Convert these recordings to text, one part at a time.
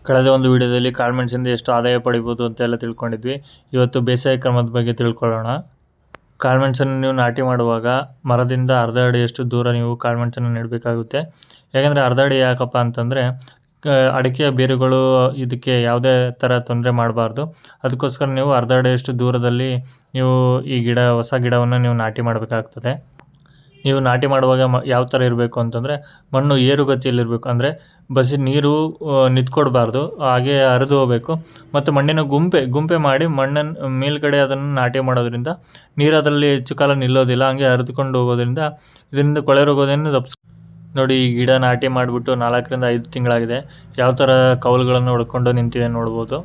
ಕಳೆದ ಒಂದು ವಿಡಿಯೋದಲ್ಲಿ ಕಾಳುಮೆಣಸಿಂದ ಎಷ್ಟು ಆದಾಯ ಪಡಿಬೋದು ಅಂತೆಲ್ಲ ತಿಳ್ಕೊಂಡಿದ್ವಿ. ಇವತ್ತು ಬೇಸಾಯ ಕ್ರಮದ ಬಗ್ಗೆ ತಿಳ್ಕೊಳ್ಳೋಣ. ಕಾಳುಮೆಣಸನ್ನು ನೀವು ನಾಟಿ ಮಾಡುವಾಗ ಮರದಿಂದ ಅರ್ಧ ಅಡಿಯಷ್ಟು ದೂರ ನೀವು ಕಾಳುಮೆಣಸನ್ನು ನೆಡಬೇಕಾಗುತ್ತೆ. ಯಾಕಂದರೆ ಅರ್ಧ ಅಡಿ ಯಾಕಪ್ಪ ಅಂತಂದರೆ ಅಡಿಕೆಯ ಬೇರುಗಳು ಇದಕ್ಕೆ ಯಾವುದೇ ಥರ ತೊಂದರೆ ಮಾಡಬಾರ್ದು. ಅದಕ್ಕೋಸ್ಕರ ನೀವು ಅರ್ಧ ಅಡಿಯಷ್ಟು ದೂರದಲ್ಲಿ ನೀವು ಈ ಹೊಸ ಗಿಡವನ್ನು ನೀವು ನಾಟಿ ಮಾಡಬೇಕಾಗ್ತದೆ. ನೀವು ನಾಟಿ ಮಾಡುವಾಗ ಯಾವ ಥರ ಇರಬೇಕು ಅಂತಂದರೆ ಮಣ್ಣು ಏರುಗತಿಯಲ್ಲಿರಬೇಕು. ಅಂದರೆ ಬಸಿ ನೀರು ನಿಂತ್ಕೊಡ್ಬಾರ್ದು, ಹಾಗೆ ಹರಿದು ಹೋಗಬೇಕು. ಮತ್ತು ಮಣ್ಣಿನ ಗುಂಪೆ ಮಾಡಿ ಮಣ್ಣನ್ನು ಮೇಲ್ಗಡೆ ಅದನ್ನು ನಾಟಿ ಮಾಡೋದ್ರಿಂದ ನೀರು ಅದರಲ್ಲಿ ಹೆಚ್ಚು ಕಾಲ ನಿಲ್ಲೋದಿಲ್ಲ, ಹಂಗೆ ಹರಿದುಕೊಂಡು ಹೋಗೋದ್ರಿಂದ ಇದರಿಂದ ಕೊಳೆ ರೋಗವನ್ನು ನೋಡಿ, ಈ ಗಿಡ ನಾಟಿ ಮಾಡಿಬಿಟ್ಟು 4 ರಿಂದ 5 ತಿಂಗಳಾಗಿದೆ. ಯಾವ ಥರ ಕೌಲುಗಳನ್ನು ಹೊಡ್ಕೊಂಡು ನಿಂತಿದೆ ನೋಡ್ಬೋದು.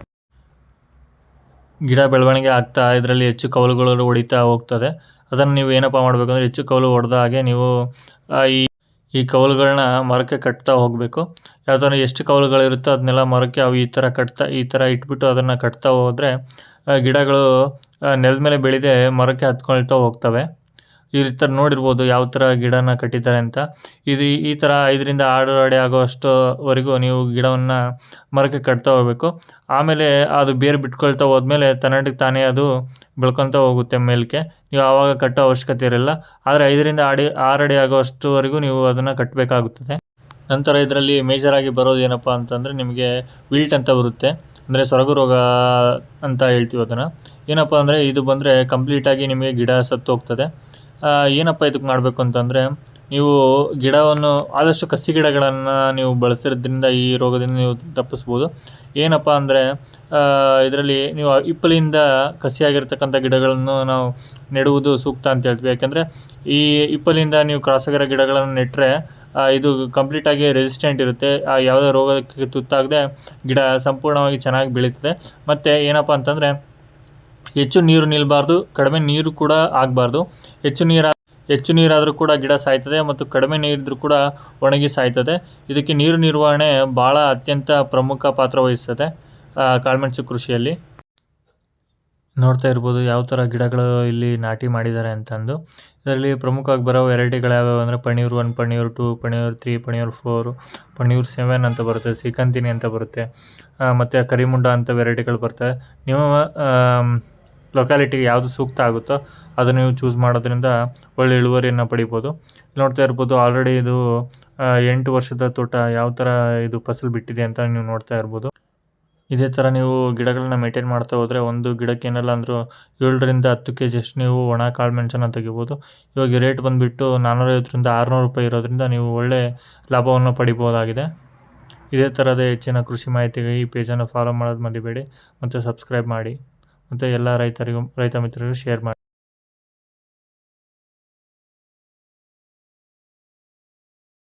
ಗಿಡ ಬೆಳವಣಿಗೆ ಆಗ್ತಾ ಇದರಲ್ಲಿ ಹೆಚ್ಚು ಕೌಲುಗಳು ಹೊಡಿತಾ ಹೋಗ್ತದೆ. ಅದನ್ನು ನೀವು ಏನಪ್ಪ ಮಾಡಬೇಕಂದ್ರೆ ಹೆಚ್ಚು ಕೌಲು ಹೊಡೆದ ಹಾಗೆ ನೀವು ಈ ಕೌಲುಗಳನ್ನ ಮರಕ್ಕೆ ಕಟ್ತಾ ಹೋಗಬೇಕು. ಯಾವ ಥರ ಎಷ್ಟು ಕೌಲುಗಳಿರುತ್ತೋ ಅದನ್ನೆಲ್ಲ ಮರಕ್ಕೆ ಅವು ಈ ಥರ ಇಟ್ಬಿಟ್ಟು ಅದನ್ನು ಕಟ್ತಾ ಹೋದರೆ ಗಿಡಗಳು ನೆಲದ ಮೇಲೆ ಬೆಳೆದೇ ಮರಕ್ಕೆ ಹತ್ಕೊಳ್ತಾ ಹೋಗ್ತವೆ. ಈ ಥರ ನೋಡಿರ್ಬೋದು ಯಾವ ಥರ ಗಿಡನ ಕಟ್ಟಿದ್ದಾರೆ ಅಂತ. ಈ ಥರ 5 ರಿಂದ 6 ಅಡಿ ಆಗೋಷ್ಟುವರೆಗೂ ನೀವು ಗಿಡವನ್ನು ಮರಕ್ಕೆ ಕಟ್ತಾ ಹೋಗಬೇಕು. ಆಮೇಲೆ ಅದು ಬೇರೆ ಬಿಟ್ಕೊಳ್ತಾ ಹೋದ್ಮೇಲೆ ತನ್ನಷ್ಟಕ್ಕೆ ತಾನೇ ಅದು ಬೆಳ್ಕೊತಾ ಹೋಗುತ್ತೆ ಮೇಲಕ್ಕೆ. ನೀವು ಆವಾಗ ಕಟ್ಟೋ ಅವಶ್ಯಕತೆ ಇರಲ್ಲ. ಆದರೆ 5 ರಿಂದ 6 ಅಡಿ ಆಗೋಷ್ಟುವರೆಗೂ ನೀವು ಅದನ್ನು ಕಟ್ಟಬೇಕಾಗುತ್ತದೆ. ನಂತರ ಇದರಲ್ಲಿ ಮೇಜರಾಗಿ ಬರೋದು ಏನಪ್ಪ ಅಂತಂದರೆ ನಿಮಗೆ ವಿಲ್ಟ್ ಅಂತ ಬರುತ್ತೆ. ಅಂದರೆ ಸೊರಗು ರೋಗ ಅಂತ ಹೇಳ್ತೀವಿ ಅದನ್ನು. ಏನಪ್ಪ ಅಂದರೆ ಇದು ಬಂದರೆ ಕಂಪ್ಲೀಟಾಗಿ ನಿಮಗೆ ಗಿಡ ಸತ್ತು ಹೋಗ್ತದೆ. ಏನಪ್ಪ ಇದಕ್ಕೆ ಮಾಡಬೇಕು ಅಂತಂದರೆ ನೀವು ಗಿಡವನ್ನು ಆದಷ್ಟು ಕಸಿ ಗಿಡಗಳನ್ನು ನೀವು ಬಳಸಿರೋದ್ರಿಂದ ಈ ರೋಗದಿಂದ ನೀವು ತಪ್ಪಿಸ್ಬೋದು. ಏನಪ್ಪ ಅಂದರೆ ಇದರಲ್ಲಿ ನೀವು ಹಿಪ್ಪಲಿಂದ ಕಸಿಯಾಗಿರ್ತಕ್ಕಂಥ ಗಿಡಗಳನ್ನು ನಾವು ನೆಡುವುದು ಸೂಕ್ತ ಅಂತ ಹೇಳ್ತೀವಿ. ಯಾಕೆಂದರೆ ಈ ಹಿಪ್ಪಲಿಂದ ನೀವು ಕ್ರಾಸ್ ಆಗಿರೋ ಗಿಡಗಳನ್ನು ನೆಟ್ಟರೆ ಇದು ಕಂಪ್ಲೀಟಾಗಿ ರೆಸಿಸ್ಟೆಂಟ್ ಇರುತ್ತೆ. ಯಾವುದೇ ರೋಗಕ್ಕೆ ತುತ್ತಾಗದೆ ಗಿಡ ಸಂಪೂರ್ಣವಾಗಿ ಚೆನ್ನಾಗಿ ಬೆಳೀತದೆ. ಮತ್ತು ಏನಪ್ಪ ಅಂತಂದರೆ ಹೆಚ್ಚು ನೀರು ನಿಲ್ಲಬಾರ್ದು, ಕಡಿಮೆ ನೀರು ಕೂಡ ಆಗಬಾರ್ದು. ಹೆಚ್ಚು ನೀರಾದರೂ ಕೂಡ ಗಿಡ ಸಾಯ್ತದೆ, ಮತ್ತು ಕಡಿಮೆ ನೀರಿದ್ರೂ ಕೂಡ ಒಣಗಿ ಸಾಯ್ತದೆ. ಇದಕ್ಕೆ ನೀರು ನಿರ್ವಹಣೆ ಭಾಳ ಅತ್ಯಂತ ಪ್ರಮುಖ ಪಾತ್ರ ವಹಿಸ್ತದೆ ಕಾಳುಮೆಣಸು ಕೃಷಿಯಲ್ಲಿ. ನೋಡ್ತಾ ಇರ್ಬೋದು ಯಾವ ಥರ ಗಿಡಗಳು ಇಲ್ಲಿ ನಾಟಿ ಮಾಡಿದ್ದಾರೆ ಅಂತಂದು. ಇದರಲ್ಲಿ ಪ್ರಮುಖವಾಗಿ ಬರೋ ವೆರೈಟಿಗಳು ಯಾವ್ಯಾವು ಅಂದರೆ ಪನ್ನೀರ್ 1, ಪನ್ನೀರ್ 2, ಪನ್ನೀರ್ 3, ಪನ್ನೀರ್ 4, ಪನ್ನೀರ್ 7 ಅಂತ ಬರುತ್ತೆ, ಶ್ರೀಕಂತಿನಿ ಅಂತ ಬರುತ್ತೆ, ಮತ್ತು ಕರಿಮುಂಡ ಅಂತ ವೆರೈಟಿಗಳು ಬರ್ತವೆ. ನೀವು ಲೊಕ್ಯಾಲಿಟಿಗೆ ಯಾವುದು ಸೂಕ್ತ ಆಗುತ್ತೋ ಅದನ್ನು ನೀವು ಚೂಸ್ ಮಾಡೋದ್ರಿಂದ ಒಳ್ಳೆ ಇಳುವರಿಯನ್ನು ಪಡಿಬೋದು. ನೋಡ್ತಾ ಇರ್ಬೋದು ಆಲ್ರೆಡಿ ಇದು 8 ವರ್ಷದ ತೋಟ ಯಾವ ಥರ ಇದು ಫಸಲು ಬಿಟ್ಟಿದೆ ಅಂತ ನೀವು ನೋಡ್ತಾ ಇರ್ಬೋದು. ಇದೇ ಥರ ನೀವು ಗಿಡಗಳನ್ನ ಮೇಂಟೈನ್ ಮಾಡ್ತಾ ಹೋದರೆ ಒಂದು ಗಿಡಕ್ಕೆ ಏನಲ್ಲ ಅಂದರೂ 7 ರಿಂದ 10 kg ಅಷ್ಟು ನೀವು ಒಣ ಕಾಳುಮೆಣಸನ್ನು ತೆಗಿಬೋದು. ಇವಾಗ ರೇಟ್ ಬಂದುಬಿಟ್ಟು 450 ರಿಂದ 600 ರೂಪಾಯಿ ಇರೋದ್ರಿಂದ ನೀವು ಒಳ್ಳೆ ಲಾಭವನ್ನು ಪಡಿಬೋದಾಗಿದೆ. ಇದೇ ಥರದ ಹೆಚ್ಚಿನ ಕೃಷಿ ಮಾಹಿತಿಗೆ ಈ ಪೇಜನ್ನು ಫಾಲೋ ಮಾಡೋದು ಮರಿಬೇಡಿ, ಮತ್ತು ಸಬ್ಸ್ಕ್ರೈಬ್ ಮಾಡಿ, ಮತ್ತು ಎಲ್ಲ ರೈತ ಮಿತ್ರರಿಗೂ ಶೇರ್ ಮಾಡಿ.